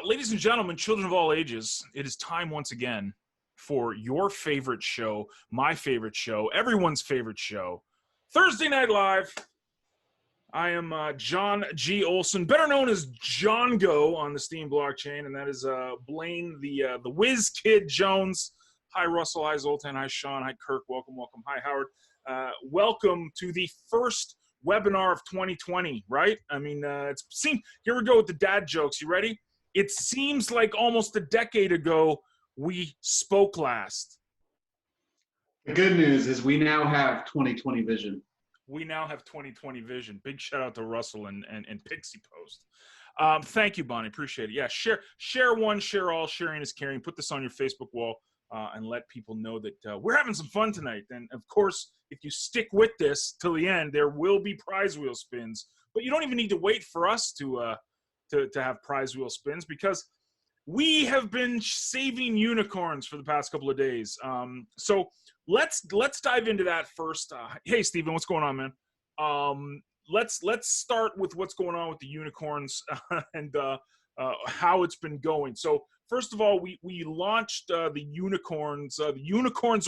Ladies and gentlemen, children of all ages, it is time once again for your favorite show, my favorite show, everyone's favorite show, Thursday Night Live. I am John G. Olson, better known as John Go on the Steam blockchain, and that is Blaine, the Whiz Kid Jones. Hi, Russell. Hi, Zoltan. Hi, Sean. Hi, Kirk. Welcome, welcome. Hi, Howard. Welcome to the first webinar of 2020, right? I mean, here we go with the dad jokes. You ready? It seems like almost a decade ago we spoke last. The good news is we now have 2020 vision. We now have 2020 vision. Big shout out to Russell and Pixie Post. Thank you, Bonnie. Appreciate it. Yeah, share one, share all. Sharing is caring. Put this on your Facebook wall and let people know that we're having some fun tonight. And of course, if you stick with this till the end, there will be prize wheel spins. But you don't even need to wait for us to have prize wheel spins, because we have been saving unicorns for the past couple of days. So let's dive into that first. Hey, Steven, what's going on, man? Let's start with what's going on with the unicorns and how it's been going. So first of all, we launched the Unicorns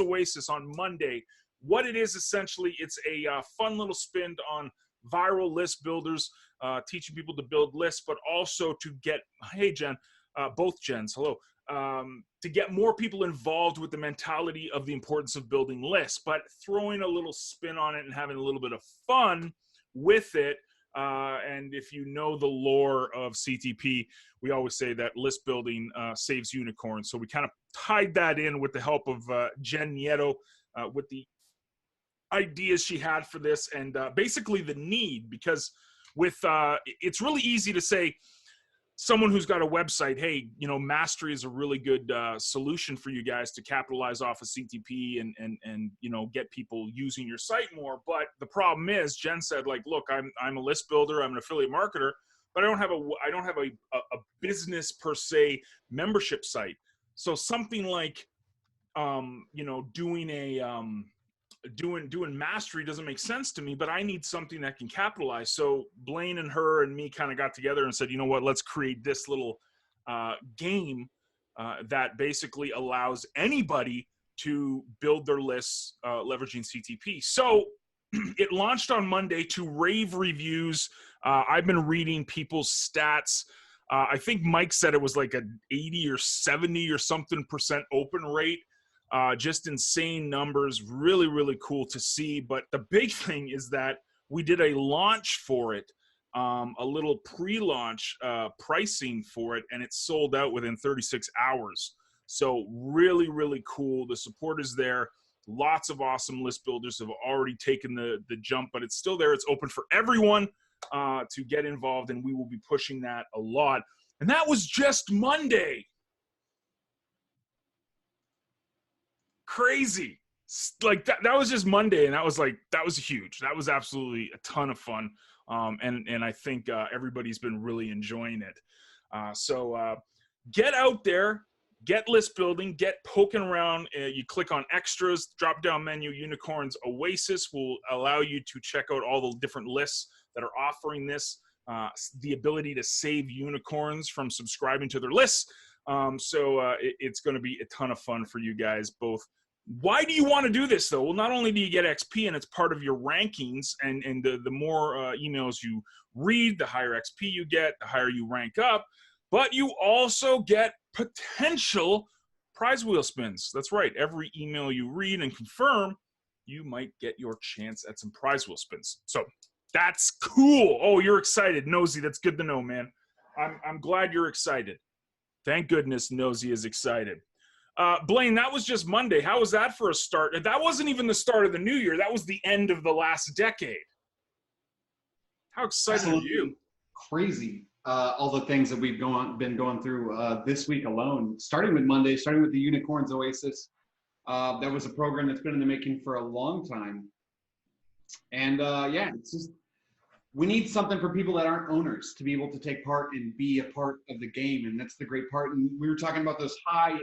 Oasis on Monday. What it is, essentially, it's a fun little spin on viral list builders, teaching people to build lists, but also to get, hey, Jen, both Jens, hello, to get more people involved with the mentality of the importance of building lists, but throwing a little spin on it and having a little bit of fun with it. And if you know the lore of CTP, we always say that list building saves unicorns. So we kind of tied that in with the help of Jen Nieto, with the ideas she had for this, and basically the need, because with it's really easy to say, someone who's got a website, hey, you know, Mastery is a really good solution for you guys to capitalize off of CTP and you know, get people using your site more. But the problem is, Jen said, like, look, I'm a list builder, I'm an affiliate marketer, but I don't have a business per se membership site. So something like you know, doing Mastery doesn't make sense to me, but I need something that can capitalize. So Blaine and her and me kind of got together and said, you know what, let's create this little game that basically allows anybody to build their lists leveraging CTP. So it launched on Monday to rave reviews. I've been reading people's stats. I think Mike said it was like a 80 or 70 or something % open rate. Just insane numbers, really, really cool to see. But the big thing is that we did a launch for it, a little pre-launch pricing for it, and it sold out within 36 hours. So really, really cool. The support is there. Lots of awesome list builders have already taken the jump, but it's still there. It's open for everyone to get involved, and we will be pushing that a lot. And that was just Monday. Crazy. Like that was just Monday, and that was huge. That was absolutely a ton of fun. And I think everybody's been really enjoying it. So get out there, get list building, get poking around. You click on extras, drop down menu. Unicorns Oasis will allow you to check out all the different lists that are offering this, the ability to save unicorns from subscribing to their lists. So it's going to be a ton of fun for you guys both. Why do you want to do this, though? Well, not only do you get XP and it's part of your rankings, and the more emails you read, the higher XP you get, the higher you rank up, but you also get potential prize wheel spins. That's right. Every email you read and confirm, you might get your chance at some prize wheel spins. So that's cool. Oh, you're excited, Nosy. That's good to know, man. I'm glad you're excited. Thank goodness Nosy is excited. Blaine, that was just Monday. How was that for a start? That wasn't even the start of the new year. That was the end of the last decade. How excited are you? Crazy. All the things that we've been going through this week alone, starting with Monday, starting with the Unicorns Oasis. That was a program that's been in the making for a long time. And yeah, it's just, we need something for people that aren't owners to be able to take part and be a part of the game. And that's the great part. And we were talking about those high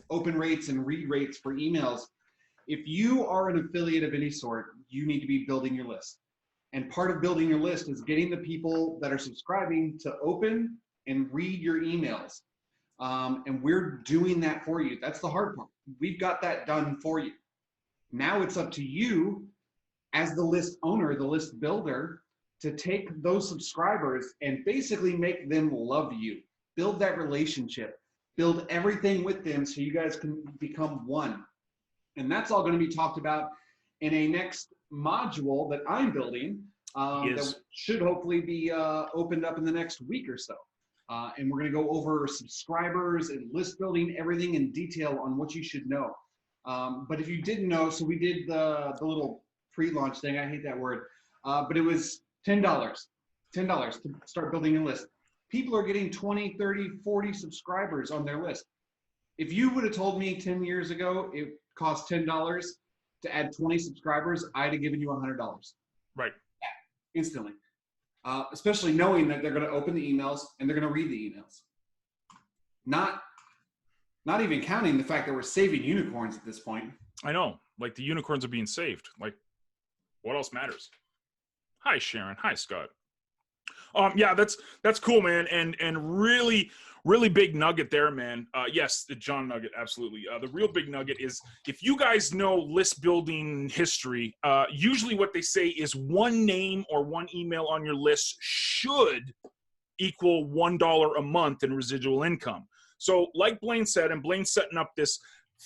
open rates and read rates for emails. If you are an affiliate of any sort, you need to be building your list. And part of building your list is getting the people that are subscribing to open and read your emails. And we're doing that for you. That's the hard part. We've got that done for you. Now it's up to you as the list owner, the list builder, to take those subscribers and basically make them love you. Build that relationship. Build everything with them so you guys can become one. And that's all going to be talked about in a next module that I'm building that should hopefully be opened up in the next week or so. And we're going to go over subscribers and list building, everything in detail on what you should know. But if you didn't know, so we did the little pre-launch thing. I hate that word. But it was $10 to start building a list. People are getting 20, 30, 40 subscribers on their list. If you would have told me 10 years ago it cost $10 to add 20 subscribers, I'd have given you $100. Right. Yeah, instantly. Especially knowing that they're going to open the emails and they're going to read the emails. Not even counting the fact that we're saving unicorns at this point. I know. Like, the unicorns are being saved. Like, what else matters? Hi, Sharon. Hi, Scott. Yeah, that's cool, man. And really, really big nugget there, man. Yes, the John nugget, absolutely. The real big nugget is, if you guys know list building history, usually what they say is one name or one email on your list should equal $1 a month in residual income. So like Blaine said, and Blaine's setting up this,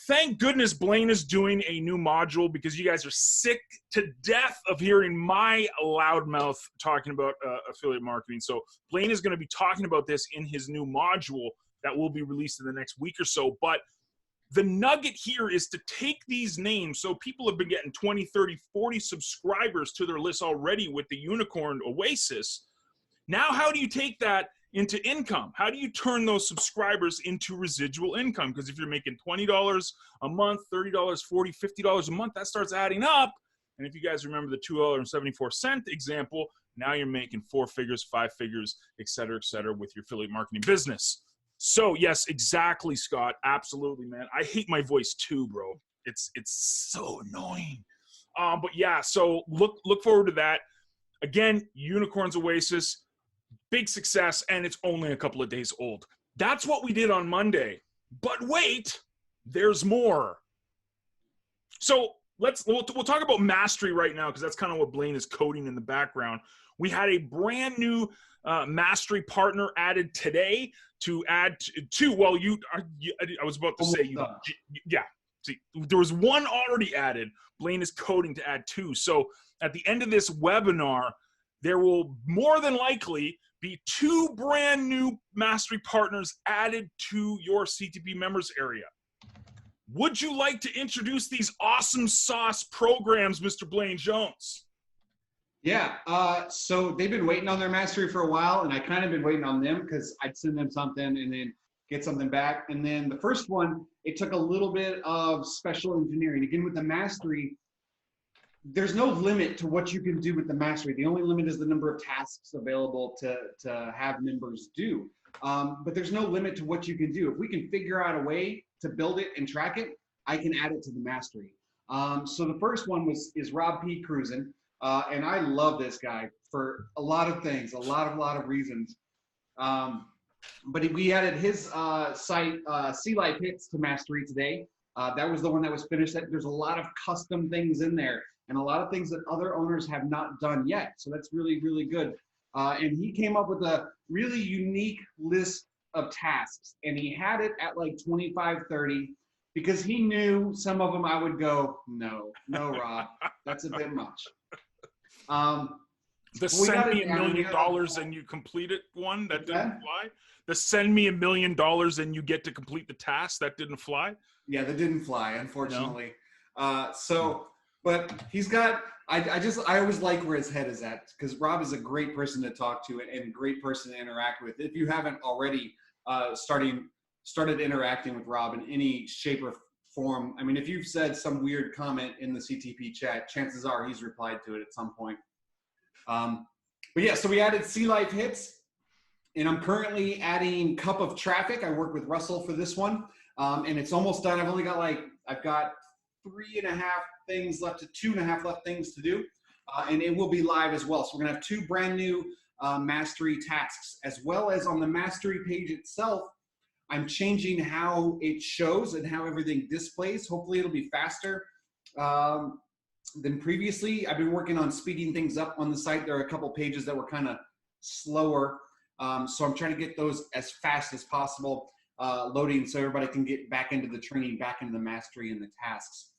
thank goodness Blaine is doing a new module, because you guys are sick to death of hearing my loudmouth talking about affiliate marketing. So Blaine is going to be talking about this in his new module that will be released in the next week or so. But the nugget here is to take these names. So people have been getting 20, 30, 40 subscribers to their list already with the Unicorn Oasis. Now, how do you take that into income? How do you turn those subscribers into residual income? Because if you're making $20 a month, $30, $40, $50 a month, that starts adding up. And if you guys remember the $2.74 example, now you're making 4 figures, 5 figures, et cetera, with your affiliate marketing business. So yes, exactly, Scott. Absolutely, man. I hate my voice too, bro. It's so annoying. But yeah, so look forward to that. Again, Unicorns Oasis. Big success, and it's only a couple of days old. That's what we did on Monday. But wait, there's more. So we'll talk about mastery right now, because that's kind of what Blaine is coding in the background. We had a brand new mastery partner added today to add to. Well, I was about to say, yeah. See, there was one already added. Blaine is coding to add 2. So at the end of this webinar, there will more than likely be 2 brand new mastery partners added to your CTP members area. Would you like to introduce these awesome sauce programs, Mr. Blaine Jones? Yeah, so they've been waiting on their mastery for a while, and I kind of been waiting on them, because I'd send them something and then get something back. And then the first one, it took a little bit of special engineering. Again, with the mastery, there's no limit to what you can do with the mastery. The only limit is the number of tasks available to have members do. But there's no limit to what you can do. If we can figure out a way to build it and track it, I can add it to the mastery. So the first one is Rob P. Cruisin', and I love this guy for a lot of things, a lot of reasons. But we added his site, Sea Life Hits, to mastery today. That was the one that was finished. There's a lot of custom things in there, and a lot of things that other owners have not done yet. So that's really, really good. And he came up with a really unique list of tasks, and he had it at like 25, 30, because he knew some of them I would go, no, Rob, that's a bit much. The send me $1 million and you complete it one, that didn't fly? The send me $1 million and you get to complete the task, that didn't fly? Yeah, that didn't fly, unfortunately. No. But he's got, I always like where his head is at, because Rob is a great person to talk to and a great person to interact with. If you haven't already started interacting with Rob in any shape or form, I mean, if you've said some weird comment in the CTP chat, chances are he's replied to it at some point. But yeah, so we added Sea Life Hits, and I'm currently adding Cup of Traffic. I work with Russell for this one, and it's almost done. I've got 3.5 things left to 2.5 left things to do, and it will be live as well. So we're gonna have 2 brand new mastery tasks, as well as on the mastery page itself. I'm changing how it shows and how everything displays. Hopefully it'll be faster than previously. I've been working on speeding things up on the site. There are a couple pages that were kind of slower. So I'm trying to get those as fast as possible loading so everybody can get back into the training, back into the mastery and the tasks.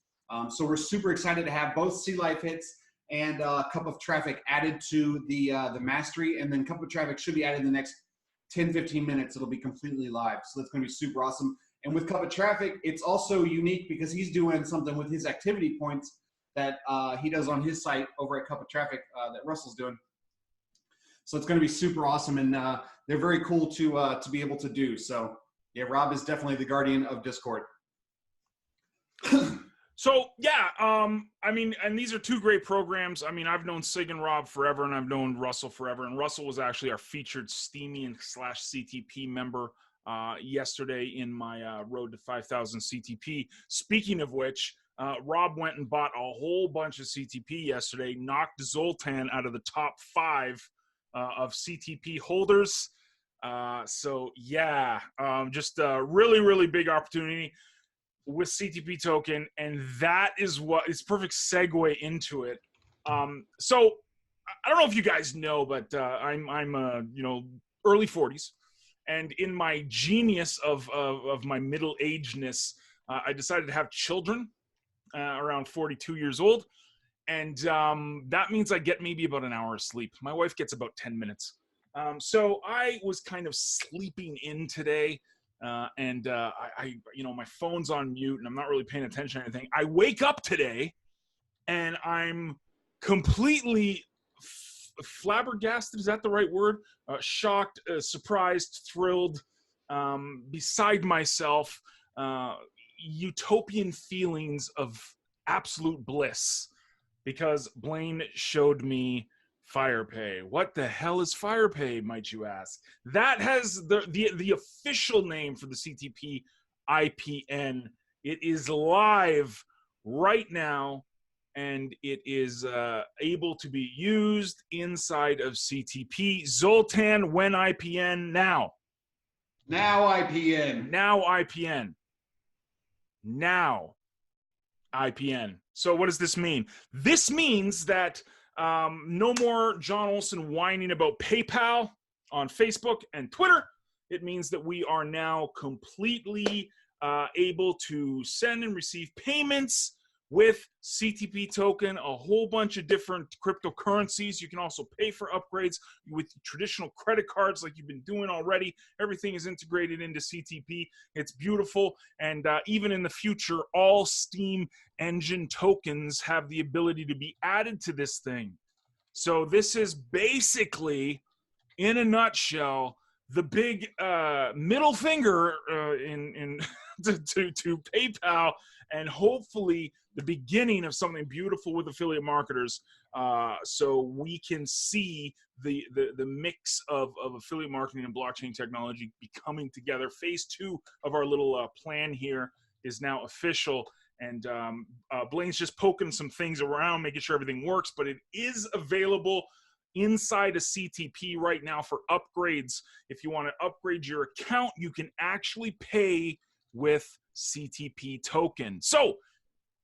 So we're super excited to have both Sea Life hits and Cup of Traffic added to the mastery, and then Cup of Traffic should be added in the next 10-15 minutes. It'll be completely live, so that's going to be super awesome. And with Cup of Traffic, it's also unique because he's doing something with his activity points that he does on his site over at Cup of Traffic that Russell's doing. So it's going to be super awesome, and they're very cool to be able to do. So yeah, Rob is definitely the guardian of Discord. So yeah, I mean, and these are two great programs. I mean, I've known Sig and Rob forever, and I've known Russell forever. And Russell was actually our featured Steamian / CTP member yesterday in my Road to 5,000 CTP. Speaking of which, Rob went and bought a whole bunch of CTP yesterday, knocked Zoltan out of the top 5 of CTP holders. So yeah, just a really, really big opportunity with CTP Token, and that is what is perfect segue into it. So I don't know if you guys know, but I'm you know, early 40s, and in my genius of my middle-agedness, I decided to have children around 42 years old, and that means I get maybe about an hour of sleep. My wife gets about 10 minutes. So I was kind of sleeping in today. And I, you know, my phone's on mute and I'm not really paying attention to anything. I wake up today and I'm completely flabbergasted. Is that the right word? Shocked, surprised, thrilled, beside myself, utopian feelings of absolute bliss, because Blaine showed me FirePay. What the hell is FirePay, might you ask? That has the official name for the CTP IPN. It is live right now, and it is able to be used inside of CTP. Zoltan, when IPN? Now. Now IPN. Now IPN. Now IPN. So what does this mean? This means that no more John Olson whining about PayPal on Facebook and Twitter. It means that we are now completely able to send and receive payments with CTP Token, a whole bunch of different cryptocurrencies. You can also pay for upgrades with traditional credit cards like you've been doing already. Everything is integrated into CTP. It's beautiful. And even in the future, all Steam engine tokens have the ability to be added to this thing. So this is basically, in a nutshell, the big middle finger to PayPal, and hopefully the beginning of something beautiful with affiliate marketers, so we can see the mix of affiliate marketing and blockchain technology becoming together. Phase 2 of our little plan here is now official, and Blaine's just poking some things around, making sure everything works, but it is available inside a CTP right now for upgrades. If you want to upgrade your account, you can actually pay with CTP Token. So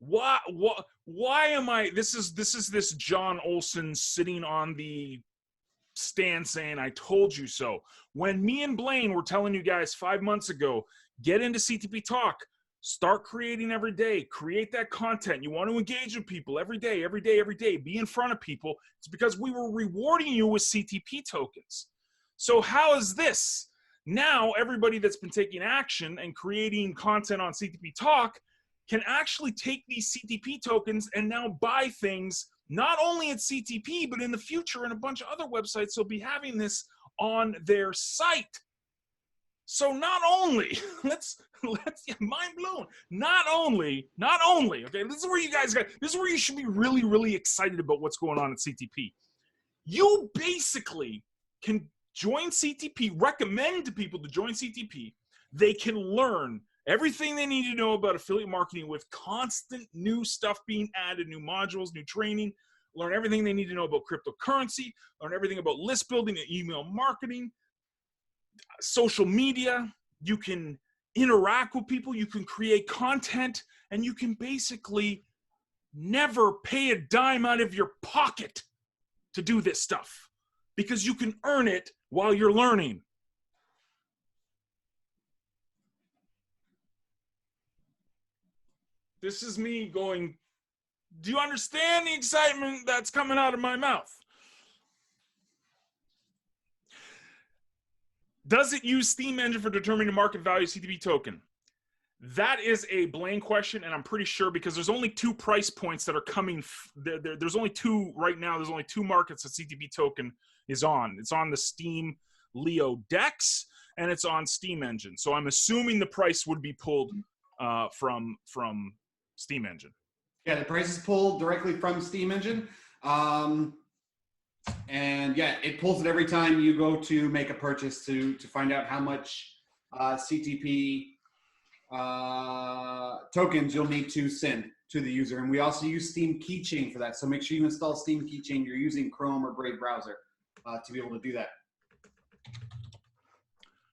why am I, this is John Olson sitting on the stand saying I told you so. When me and Blaine were telling you guys 5 months ago, get into CTP Talk, start creating every day, create that content. You want to engage with people every day, be in front of people. It's because we were rewarding you with CTP tokens. So how is this? Now everybody that's been taking action and creating content on CTP Talk can actually take these CTP tokens and now buy things not only at CTP, but in the future in a bunch of other websites. They'll be having this on their site. So not only, let's mind blown. Not only, okay, this is where you guys this is where you should be really, really excited about what's going on at CTP. You basically can join CTP, recommend to people to join CTP. They can learn everything they need to know about affiliate marketing with constant new stuff being added, new modules, new training. learn everything they need to know about cryptocurrency, learn everything about list building and email marketing, social media. You can interact with people, you can create content, and you can basically never pay a dime out of your pocket to do this stuff because you can earn it while you're learning. This is me going, do you understand the excitement that's coming out of my mouth? Does it use Steam Engine for determining the market value of CTP token? That is a Blaine question, and I'm pretty sure because there's only 2 price points that are coming. There's only 2 right now. There's only 2 markets that CTP token is on. It's on the Steam Leo Dex, and it's on Steam Engine. So I'm assuming the price would be pulled from Steam Engine. Yeah, the price is pulled directly from Steam Engine. And yeah, it pulls it every time you go to make a purchase to find out how much CTP tokens you'll need to send to the user. And we also use Steam Keychain for that. So make sure you install Steam Keychain. You're using Chrome or Brave browser to be able to do that.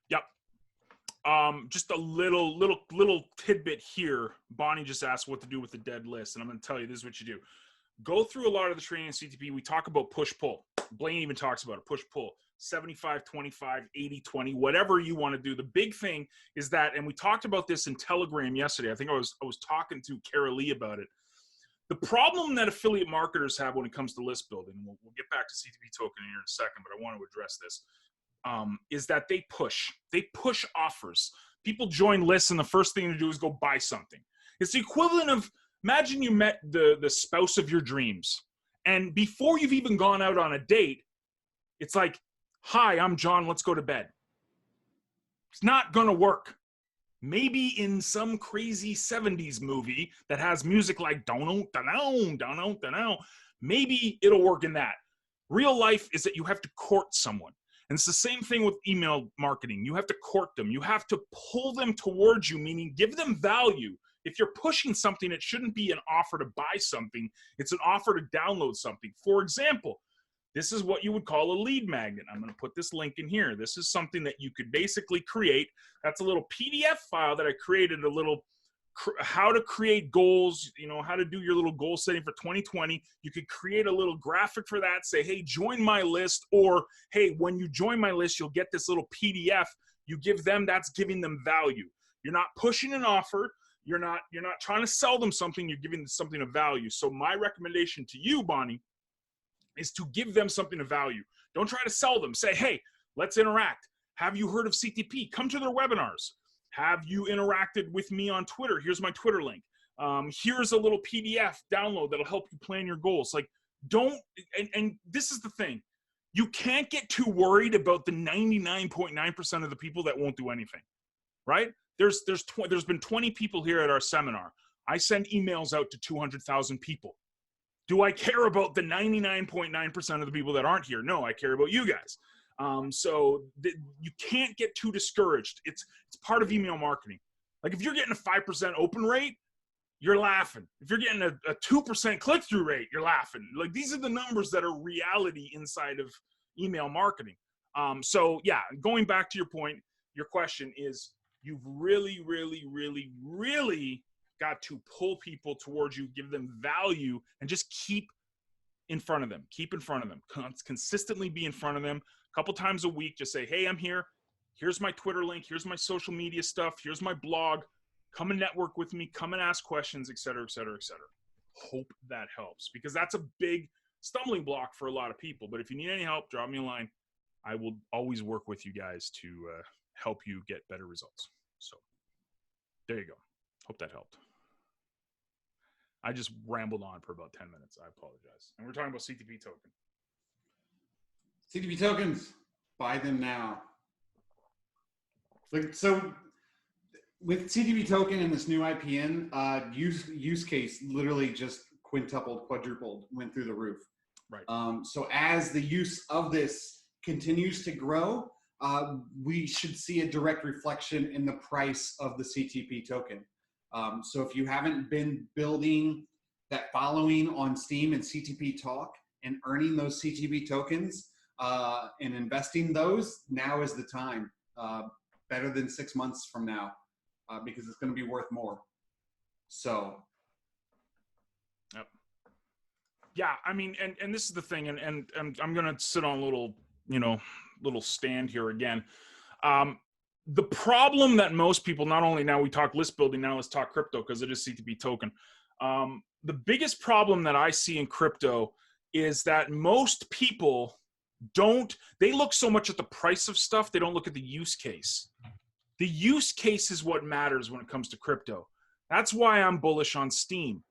Yep. Just a little tidbit here. Bonnie just asked what to do with the dead list, and I'm going to tell you this is what you do. Go through a lot of the training in CTP. We talk about push-pull. Blaine even talks about it, push-pull. 75-25, 80-20, whatever you want to do. The big thing is that, and we talked about this in Telegram yesterday. I think I was talking to Kara Lee about it. The problem that affiliate marketers have when it comes to list building, and we'll get back to CTP token here in a second, but I want to address this, is that they push offers. People join lists, and the first thing to do is go buy something. It's the equivalent of, imagine you met the spouse of your dreams, and before you've even gone out on a date, it's like, hi, I'm John, let's go to bed. It's not gonna work. Maybe in some crazy 70s movie that has music like maybe it'll work in that. Real life is that you have to court someone. And it's the same thing with email marketing. You have to court them. You have to pull them towards you, meaning give them value. If you're pushing something, it shouldn't be an offer to buy something. It's an offer to download something. For example, this is what you would call a lead magnet. I'm going to put this link in here. This is something that you could basically create. That's a little PDF file that I created, a little how to create goals, how to do your little goal setting for 2020. You could create a little graphic for that, say, hey, join my list, or hey, when you join my list, you'll get this little PDF. You give them, that's giving them value. You're not pushing an offer. You're not trying to sell them something. You're giving them something of value. So my recommendation to you, Bonnie, is to give them something of value. Don't try to sell them. Say, hey, let's interact. Have you heard of CTP? Come to their webinars. Have you interacted with me on Twitter? Here's my Twitter link. Here's a little PDF download that'll help you plan your goals. Like, and this is the thing. You can't get too worried about the 99.9% of the people that won't do anything, right? There's been 20 people here at our seminar. I send emails out to 200,000 people. Do I care about the 99.9% of the people that aren't here? No, I care about you guys. You can't get too discouraged. It's part of email marketing. Like if you're getting a 5% open rate, you're laughing. If you're getting a 2% click-through rate, you're laughing. Like these are the numbers that are reality inside of email marketing. So yeah, going back to your point, your question is you've really, really, really, really got to pull people towards you, give them value, and just keep in front of them. Keep in front of them. Consistently be in front of them. A couple times a week, just say, hey, I'm here. Here's my Twitter link. Here's my social media stuff. Here's my blog. Come and network with me. Come and ask questions, et cetera, et cetera, et cetera. Hope that helps because that's a big stumbling block for a lot of people. But if you need any help, drop me a line. I will always work with you guys to help you get better results. So there you go. Hope that helped. I just rambled on for about 10 minutes. I apologize. And we're talking about CTP token. CTP tokens, buy them now. So with CTP token and this new IPN, use case literally just quintupled, quadrupled, went through the roof. Right. So as the use of this continues to grow, we should see a direct reflection in the price of the CTP token. So if you haven't been building that following on Steam and CTP Talk and earning those CTP tokens and investing those, now is the time. Better than 6 months from now, because it's going to be worth more. So. Yep. Yeah, I mean, and this is the thing, and I'm going to sit on a little stand here again. The problem that most people, not only now we talk list building, now let's talk crypto because it is CTP token. The biggest problem that I see in crypto is that most people they look so much at the price of stuff, they don't look at the use case. The use case is what matters when it comes to crypto. That's why I'm bullish on Steam.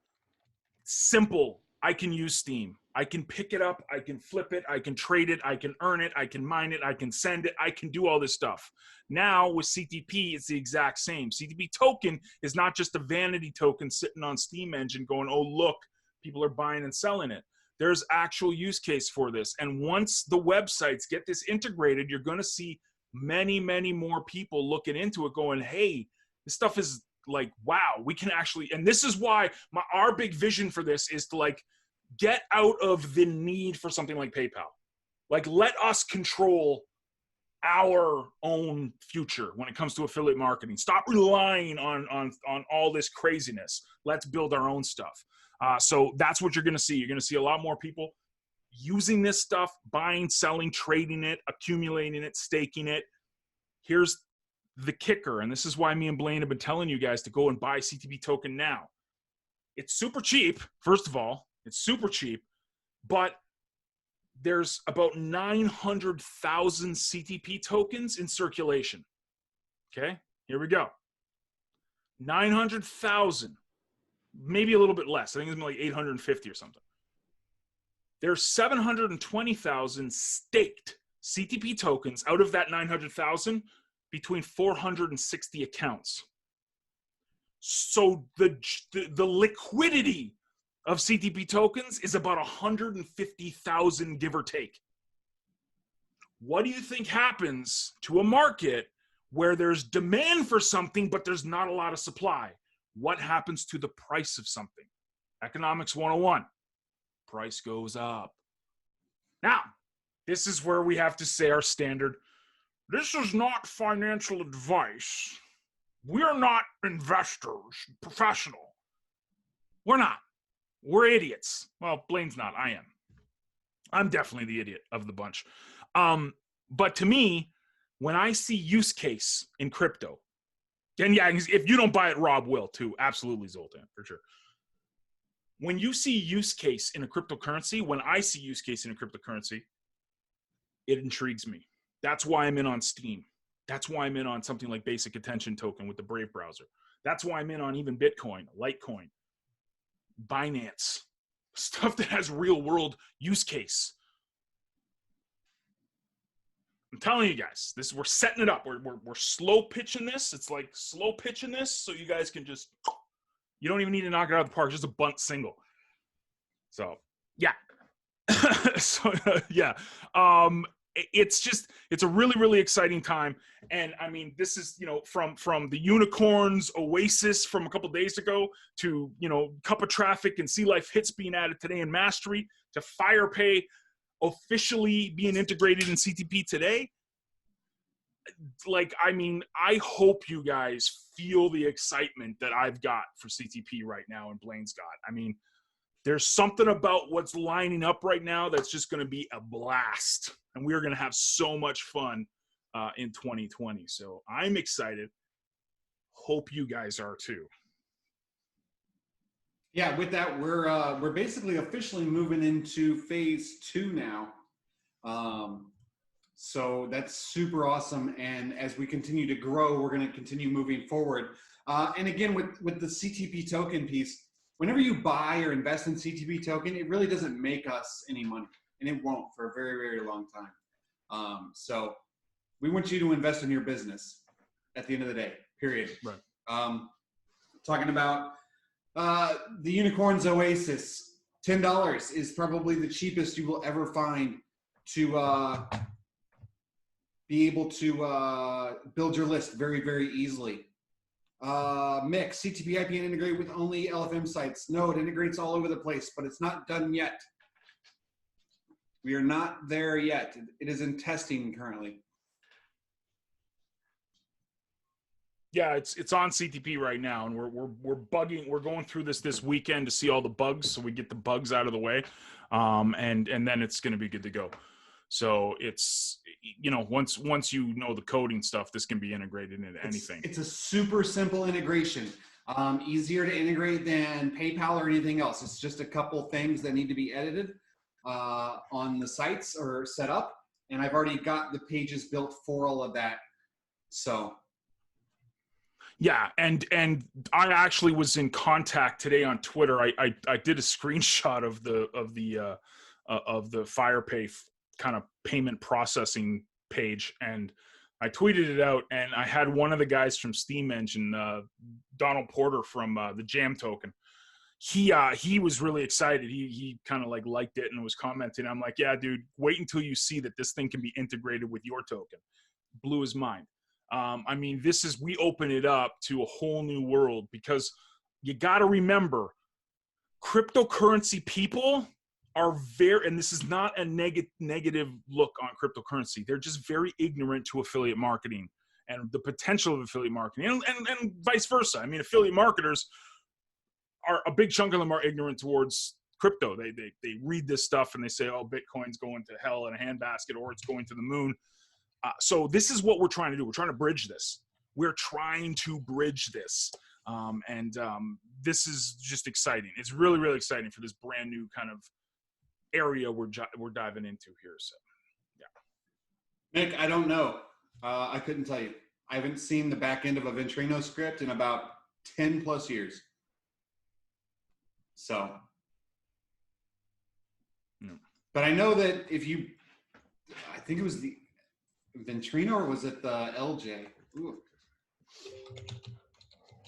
Simple. I can use Steam. I can pick it up. I can flip it. I can trade it. I can earn it. I can mine it. I can send it. I can do all this stuff. Now with CTP, it's the exact same. CTP token is not just a vanity token sitting on Steam engine going, oh, look, people are buying and selling it. There's actual use case for this. And once the websites get this integrated, you're going to see many, many more people looking into it going, hey, this stuff is like, wow, we can actually, and this is why our big vision for this is to like get out of the need for something like PayPal. Like, let us control our own future when it comes to affiliate marketing. Stop relying on all this craziness. Let's build our own stuff. So that's what you're going to see. You're going to see a lot more people using this stuff, buying, selling, trading it, accumulating it, staking it. Here's the kicker, and this is why me and Blaine have been telling you guys to go and buy CTP token now. It's super cheap, first of all. It's super cheap, but there's about 900,000 CTP tokens in circulation. Okay, here we go. 900,000, maybe a little bit less. I think it's like 850 or something. There's 720,000 staked CTP tokens out of that 900,000 between 460 accounts. So the liquidity of CTP tokens is about 150,000, give or take. What do you think happens to a market where there's demand for something, but there's not a lot of supply? What happens to the price of something? Economics 101. Price goes up. Now, this is where we have to say our standard. This is not financial advice. We're not investors, professional. We're not. We're idiots. Well, Blaine's not. I am. I'm definitely the idiot of the bunch. But to me, when I see use case in crypto, and yeah, if you don't buy it, Rob will too. Absolutely, Zoltan, for sure. When you see use case in a cryptocurrency, when I see use case in a cryptocurrency, it intrigues me. That's why I'm in on Steam. That's why I'm in on something like Basic Attention Token with the Brave browser. That's why I'm in on even Bitcoin, Litecoin, Binance, stuff that has real world use case. I'm telling you guys, we're setting it up. We're slow pitching this. It's like slow pitching this so you guys can just, you don't even need to knock it out of the park. Just a bunt single. So yeah. It's a really, really exciting time. And I mean, this is, from the unicorns oasis from a couple days ago to, Cup of Traffic and Sea Life Hits being added today in Mastery to FirePay officially being integrated in CTP today. Like, I mean, I hope you guys feel the excitement that I've got for CTP right now and Blaine's got. I mean, there's something about what's lining up right now that's just going to be a blast. And we're going to have so much fun in 2020. So I'm excited. Hope you guys are too. Yeah, with that, we're basically officially moving into phase 2 now. So that's super awesome. And as we continue to grow, we're going to continue moving forward. And again, with the CTP token piece, whenever you buy or invest in CTP token, it really doesn't make us any money, and it won't for a very, very long time. So we want you to invest in your business at the end of the day, period. Right. Talking about the Unicorns Oasis, $10 is probably the cheapest you will ever find to be able to build your list very, very easily. Mix, CTP IPN integrate with only LFM sites. No, it integrates all over the place, but it's not done yet. We are not there yet. It is in testing currently. Yeah, it's on CTP right now, and we're bugging. We're going through this weekend to see all the bugs, so we get the bugs out of the way, and then it's going to be good to go. So it's, you know, once you know the coding stuff, this can be integrated into anything. It's a super simple integration. Easier to integrate than PayPal or anything else. It's just a couple things that need to be edited on the sites or set up, and I've already got the pages built for all of that. So. Yeah, and I actually was in contact today on Twitter. I did a screenshot of the FirePay kind of payment processing page, and I tweeted it out. And I had one of the guys from Steam Engine, Donald Porter from the Jam Token. He was really excited. He kind of liked it and was commenting. I'm like, yeah, dude, wait until you see that this thing can be integrated with your token. Blew his mind. I mean, we open it up to a whole new world, because you got to remember, cryptocurrency people are and this is not a negative look on cryptocurrency. They're just very ignorant to affiliate marketing and the potential of affiliate marketing, and vice versa. I mean, affiliate marketers are, a big chunk of them are ignorant towards crypto. They read this stuff and they say, oh, Bitcoin's going to hell in a handbasket, or it's going to the moon. So this is what we're trying to do. We're trying to bridge this. We're trying to bridge this. This is just exciting. It's really, really exciting for this brand new kind of area we're diving into here. So, yeah. Nick, I don't know. I couldn't tell you. I haven't seen the back end of a Ventrino script in about 10 plus years. So. No. But I know that I think it was the Ventrino, or was it the LJ? Ooh.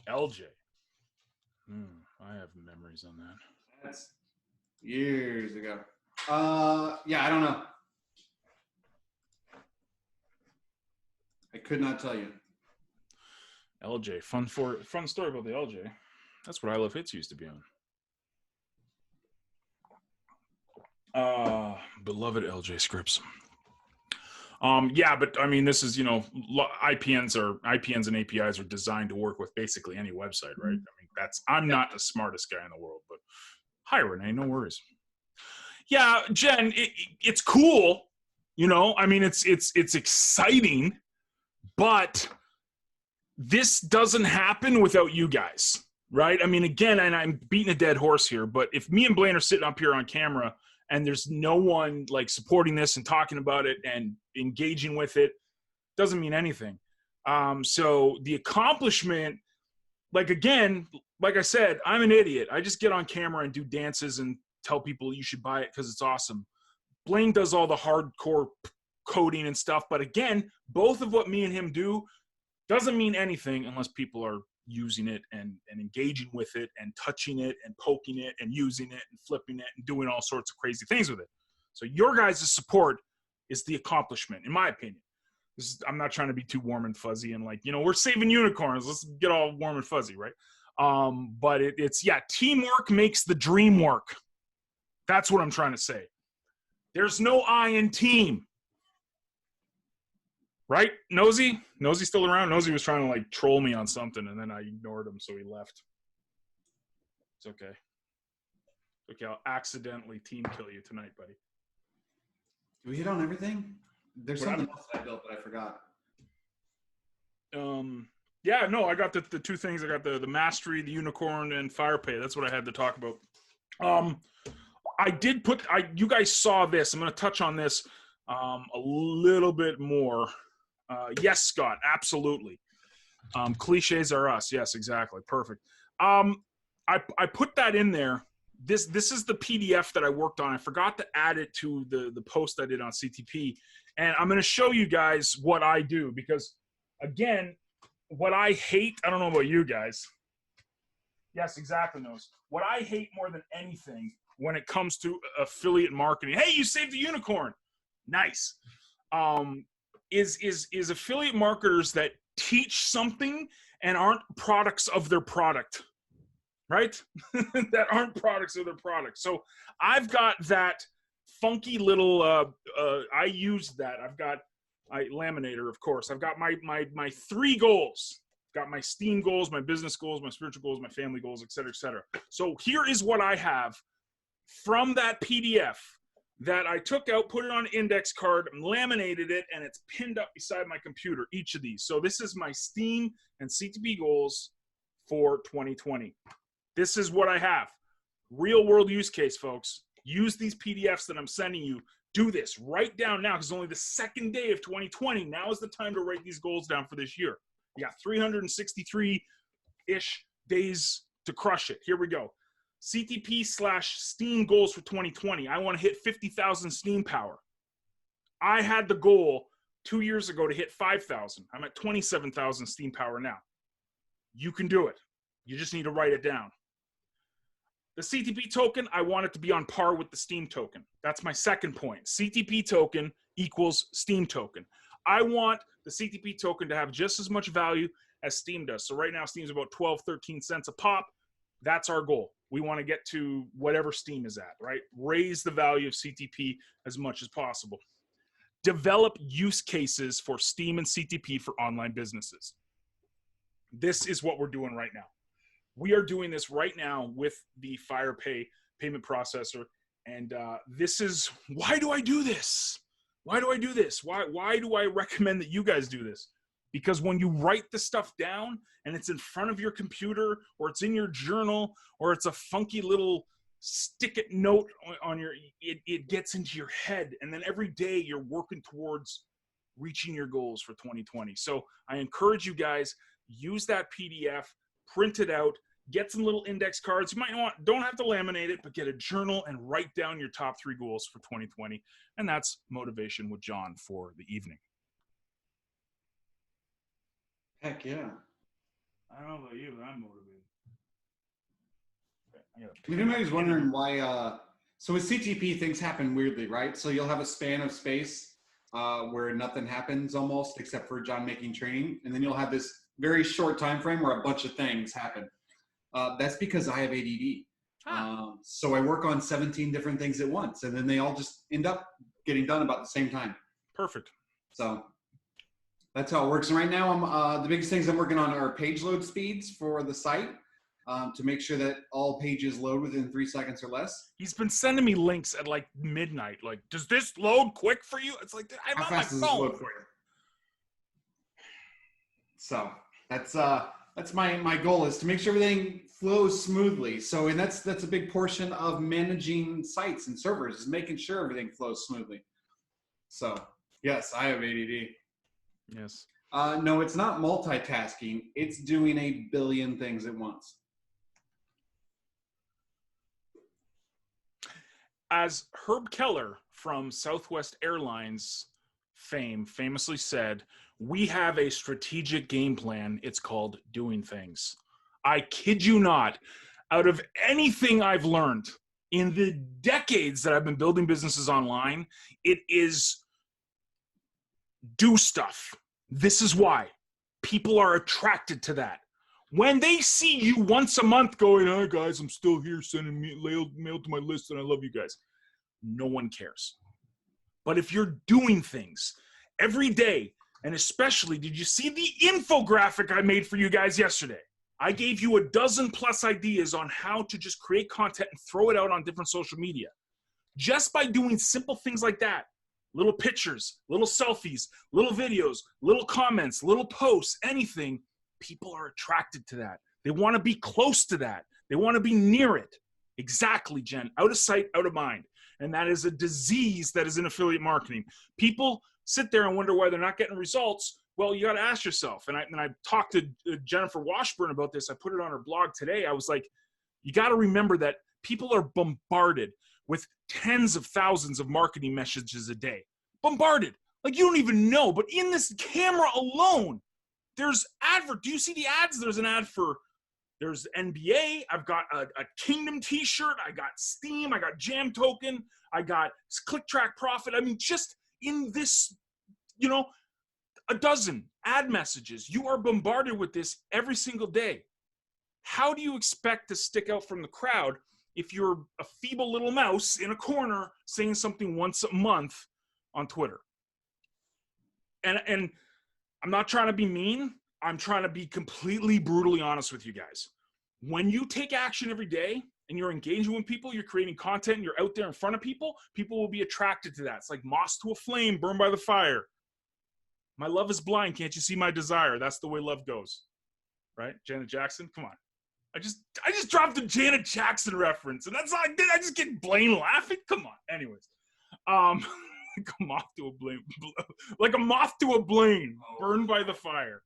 LJ. I have memories on that. That's years ago. Yeah, I don't know. I could not tell you. LJ, fun story about the LJ. That's what I Love Hits used to be on. Beloved LJ scripts. Yeah, but I mean, this is, IPNs and APIs are designed to work with basically any website, right? I mean, I'm not the smartest guy in the world, but hi, Renee, no worries. Yeah, Jen, it's cool, I mean, it's exciting, but this doesn't happen without you guys, right? I mean, again, and I'm beating a dead horse here, but if me and Blaine are sitting up here on camera and there's no one supporting this and talking about it and engaging with it, doesn't mean anything. So the accomplishment, again, like I said, I'm an idiot. I just get on camera and do dances and tell people you should buy it because it's awesome. Blaine does all the hardcore coding and stuff. But again, both of what me and him do doesn't mean anything unless people are using it and engaging with it and touching it and poking it and using it and flipping it and doing all sorts of crazy things with it. So your guys' support is the accomplishment, in my opinion. I'm not trying to be too warm and fuzzy and we're saving unicorns. Let's get all warm and fuzzy, right? But it's teamwork makes the dream work. That's what I'm trying to say. There's no I in team. Right? Nosy still around? Nosy was trying to troll me on something, and then I ignored him, so he left. It's okay. Okay, I'll accidentally team kill you tonight, buddy. Did we hit on everything? There's something else that I built that I forgot. Yeah, no, I got the two things. I got the mastery, the unicorn, and FirePay. That's what I had to talk about. I did you guys saw this. I'm going to touch on this a little bit more. Yes, Scott, absolutely. Cliches are us. Yes, exactly. Perfect. I put that in there. This is the PDF that I worked on. I forgot to add it to the post I did on CTP. And I'm going to show you guys what I do because, again, what I hate, I don't know about you guys. Yes, exactly, Nose. What I hate more than anything when it comes to affiliate marketing. Hey, you saved a unicorn. Nice. Is affiliate marketers that teach something and aren't products of their product, right? That aren't products of their product. So I've got that funky little, I use that. Laminator, of course. I've got my 3 goals. Got my STEAM goals, my business goals, my spiritual goals, my family goals, et cetera, et cetera. So here is what I have from that PDF that I took out, put it on an index card, laminated it, and it's pinned up beside my computer, each of these. So this is my STEAM and CTP goals for 2020. This is what I have. Real world use case, folks. Use these PDFs that I'm sending you. Do this. Write down now, because it's only the second day of 2020. Now is the time to write these goals down for this year. You got 363-ish days to crush it. Here we go. CTP/STEAM goals for 2020. I want to hit 50,000 STEAM power. I had the goal 2 years ago to hit 5,000. I'm at 27,000 STEAM power now. You can do it. You just need to write it down. The CTP token, I want it to be on par with the STEAM token. That's my second point. CTP token equals STEAM token. I want the CTP token to have just as much value as STEAM does. So right now, STEAM's about 12, 13 cents a pop. That's our goal. We want to get to whatever STEAM is at, right? Raise the value of CTP as much as possible. Develop use cases for STEAM and CTP for online businesses. This is what we're doing right now. We are doing this right now with the FirePay payment processor. And this is, why do I do this? Why do I do this? Why do I recommend that you guys do this? Because when you write the stuff down and it's in front of your computer, or it's in your journal, or it's a funky little stick-it note on your, it gets into your head. And then every day you're working towards reaching your goals for 2020. So I encourage you guys, use that PDF, print it out, get some little index cards. You might don't have to laminate it, but get a journal and write down your top 3 goals for 2020. And that's Motivation with John for the evening. Heck yeah. I don't know about you, but I'm motivated. Anybody's wondering why, so with CTP, things happen weirdly, right? So you'll have a span of space where nothing happens almost, except for John making training. And then you'll have this very short time frame where a bunch of things happen. That's because I have ADD. So I work on 17 different things at once, and then they all just end up getting done about the same time. Perfect. So that's how it works. And right now, the biggest things I'm working on are page load speeds for the site to make sure that all pages load within 3 seconds or less. He's been sending me links at like midnight. Like, does this load quick for you? It's like, I'm on my phone. Load for you? So that's my goal, is to make sure everything flows smoothly. So, and that's a big portion of managing sites and servers, is making sure everything flows smoothly. So yes, I have ADD. Yes. No, it's not multitasking. It's doing a billion things at once. As Herb Keller from Southwest Airlines fame famously said, we have a strategic game plan. It's called doing things. I kid you not. Out of anything I've learned in the decades that I've been building businesses online, it is do stuff. This is why people are attracted to that. When they see you once a month going, "Hi guys, I'm still here sending mail to my list and I love you guys," no one cares. But if you're doing things every day, and especially, did you see the infographic I made for you guys yesterday? I gave you a dozen plus ideas on how to just create content and throw it out on different social media. Just by doing simple things like that, little pictures, little selfies, little videos, little comments, little posts, anything, people are attracted to that. They want to be close to that. They want to be near it. Exactly, Jen. Out of sight, out of mind. And that is a disease that is in affiliate marketing. People sit there and wonder why they're not getting results. Well, you got to ask yourself. And I talked to Jennifer Washburn about this. I put it on her blog today. I was like, you got to remember that people are bombarded with tens of thousands of marketing messages a day. Bombarded. Like, you don't even know. But in this camera alone, there's advert. Do you see the ads? There's an ad for, there's NBA. I've got a Kingdom t-shirt. I got Steam. I got Jam Token. I got Click Track Profit. I mean, just in this, a dozen ad messages. You are bombarded with this every single day. How do you expect to stick out from the crowd if you're a feeble little mouse in a corner saying something once a month on Twitter? And I'm not trying to be mean. I'm trying to be completely brutally honest with you guys. When you take action every day and you're engaging with people, you're creating content, and you're out there in front of people, people will be attracted to that. It's like moss to a flame, burned by the fire. My love is blind. Can't you see my desire? That's the way love goes. Right? Janet Jackson? Come on. I just dropped a Janet Jackson reference, and that's all I did. I just get Blaine laughing. Come on. Anyways. Like a moth to a blame. Like a moth to a blame. Burned by the fire.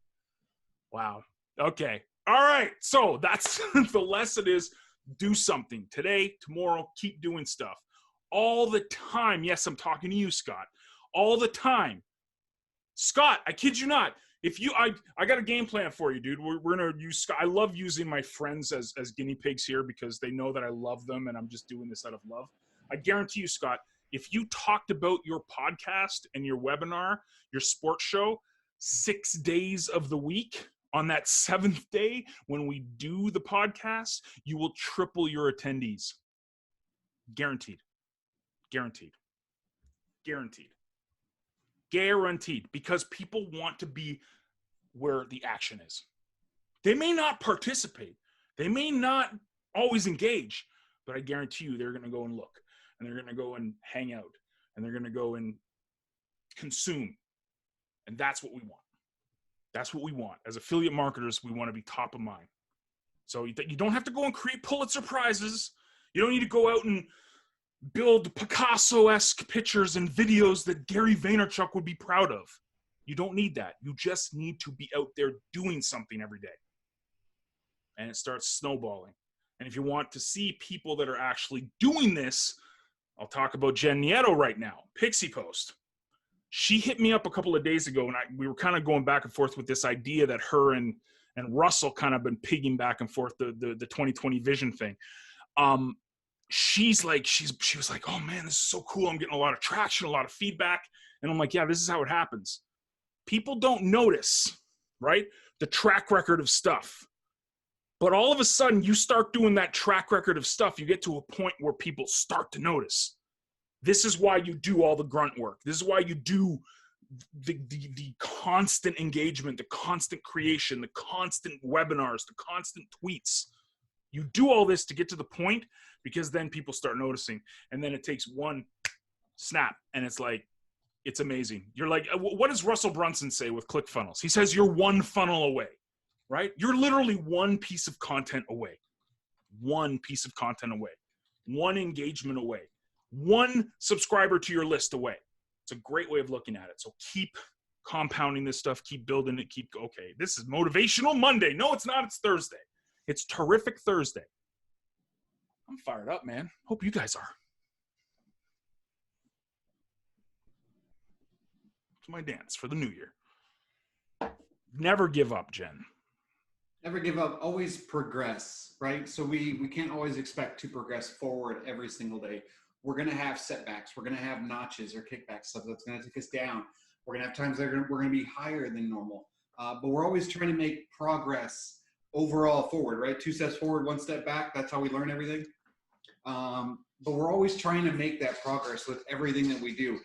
Wow. Okay. All right. So that's the lesson is do something today, tomorrow, keep doing stuff all the time. Yes, I'm talking to you, Scott, all the time. Scott, I kid you not. If you, I got a game plan for you, dude. We're going to use Scott. I love using my friends as guinea pigs here because they know that I love them and I'm just doing this out of love. I guarantee you, Scott, if you talked about your podcast and your webinar, your sports show, 6 days of the week, on that 7th day, when we do the podcast, you will triple your attendees. Guaranteed. Guaranteed. Guaranteed. Guaranteed. Because people want to be where the action is. They may not participate. They may not always engage, but I guarantee you they're going to go and look. And they're going to go and hang out. And they're going to go and consume. And that's what we want. That's what we want. As affiliate marketers, we want to be top of mind. So you don't have to go and create Pulitzer Prizes. You don't need to go out and build Picasso-esque pictures and videos that Gary Vaynerchuk would be proud of. You don't need that. You just need to be out there doing something every day. And it starts snowballing. And if you want to see people that are actually doing this, I'll talk about Jen Nieto right now. Pixie Post. She hit me up a couple of days ago, and we were kind of going back and forth with this idea that her and Russell kind of been pigging back and forth the 2020 vision thing. She was like, oh man, this is so cool. I'm getting a lot of traction, a lot of feedback. And I'm like, yeah, this is how it happens. People don't notice, right? The track record of stuff. But all of a sudden you start doing that track record of stuff. You get to a point where people start to notice. This is why you do all the grunt work. This is why you do the constant engagement, the constant creation, the constant webinars, the constant tweets. You do all this to get to the point because then people start noticing. And then it takes one snap and it's like, it's amazing. You're like, what does Russell Brunson say with ClickFunnels? He says you're one funnel away, right? You're literally one piece of content away. One piece of content away. One engagement away. One subscriber to your list away. It's a great way of looking at it. So keep compounding this stuff, keep building it, okay, this is Motivational Monday. No, it's not, it's Thursday. It's Terrific Thursday. I'm fired up, man. Hope you guys are. It's my dance for the new year. Never give up, Jen. Never give up, always progress, right? So we can't always expect to progress forward every single day. We're going to have setbacks. We're going to have notches or kickbacks, stuff that's going to take us down. We're going to have times that we're going to be higher than normal. But we're always trying to make progress overall forward, right? 2 steps forward, 1 step back. That's how we learn everything. But we're always trying to make that progress with everything that we do.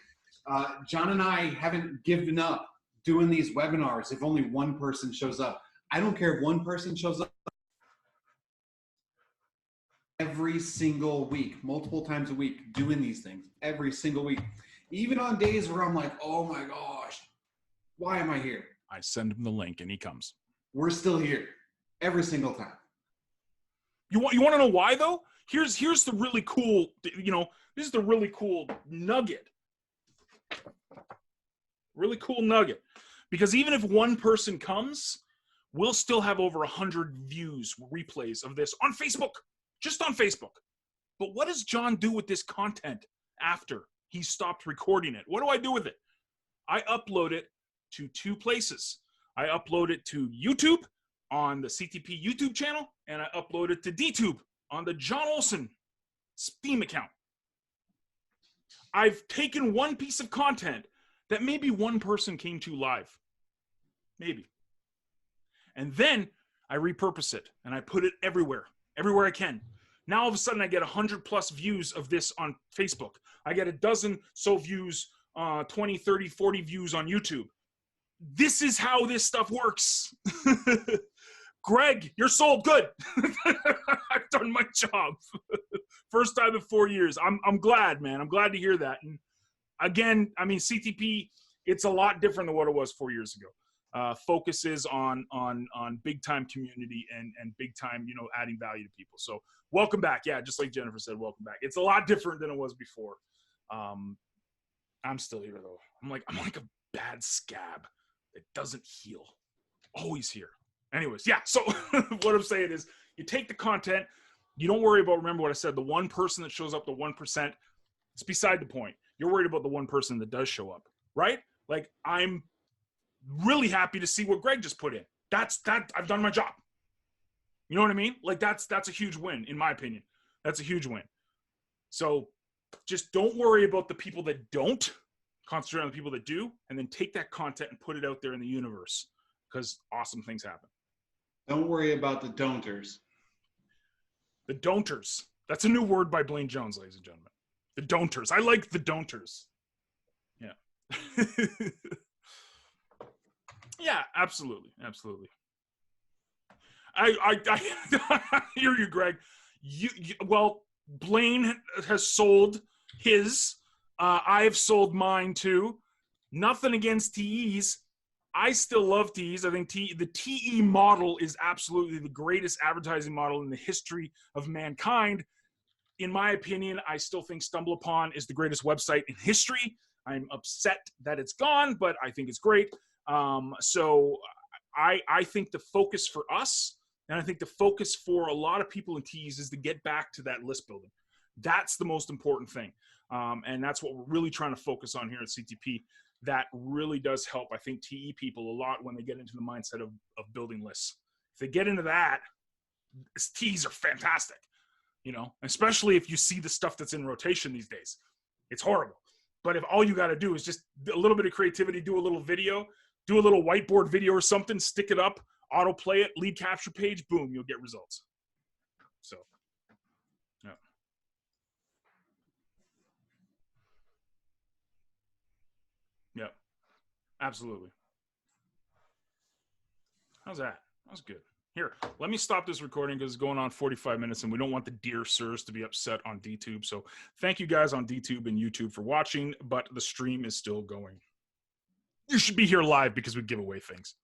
John and I haven't given up doing these webinars if only one person shows up. I don't care if one person shows up. Every single week, multiple times a week, doing these things every single week. Even on days where I'm like, oh my gosh, why am I here? I send him the link and he comes. We're still here every single time. You want to know why though? Here's the really cool, this is the really cool nugget. Really cool nugget. Because even if one person comes, we'll still have over 100 views, replays of this on Facebook. Just on Facebook. But what does John do with this content after he stopped recording it? What do I do with it? I upload it to 2 places. I upload it to YouTube on the CTP YouTube channel, and I upload it to DTube on the John Olson Steam account. I've taken one piece of content that maybe one person came to live. Maybe. And then I repurpose it and I put it everywhere I can. Now all of a sudden I get 100+ views of this on Facebook. I get a dozen so views, 20, 30, 40 views on YouTube. This is how this stuff works. Greg, you're sold. Good. I've done my job. First time in 4 years. I'm glad, man. I'm glad to hear that. And again, I mean, CTP, it's a lot different than what it was 4 years ago. Focuses on big time community and big time, you know, adding value to people. So welcome back. Yeah, just like Jennifer said, welcome back. It's a lot different than it was before. I'm still here though. I'm like a bad scab that doesn't heal. Always here. Anyways, yeah. So what I'm saying is, you take the content. You don't worry about. Remember what I said. The one person that shows up, the 1%. It's beside the point. You're worried about the one person that does show up, right? Like, I'm really happy to see what Greg just put in. That's I've done my job. You know what I mean? Like, that's a huge win, in my opinion. That's a huge win. So just don't worry about the people that don't. Concentrate on the people that do, and then take that content and put it out there in the universe, because awesome things happen. Don't worry about the don'ters. The don'ters. That's a new word by Blaine Jones, ladies and gentlemen. The don'ters. I like the don'ters. Yeah. Yeah, absolutely. Absolutely. I hear you, Greg. Well, Blaine has sold his. I have sold mine too. Nothing against TEs. I still love TEs. I think the TE model is absolutely the greatest advertising model in the history of mankind. In my opinion, I still think StumbleUpon is the greatest website in history. I'm upset that it's gone, but I think it's great. So I think the focus for us, and I think the focus for a lot of people in TEs, is to get back to that list building. That's the most important thing. And that's what we're really trying to focus on here at CTP. That really does help, I think, TE people a lot when they get into the mindset of building lists. If they get into that, TEs are fantastic, you know, especially if you see the stuff that's in rotation these days. It's horrible. But if all you got to do is just a little bit of creativity, do a little video, do a little whiteboard video or something, stick it up, autoplay it, lead capture page, boom, you'll get results. So, yeah. Yeah, absolutely. How's that? That was good. Here, let me stop this recording because it's going on 45 minutes and we don't want the dear sirs to be upset on DTube. So thank you guys on DTube and YouTube for watching, but the stream is still going. You should be here live because we give away things.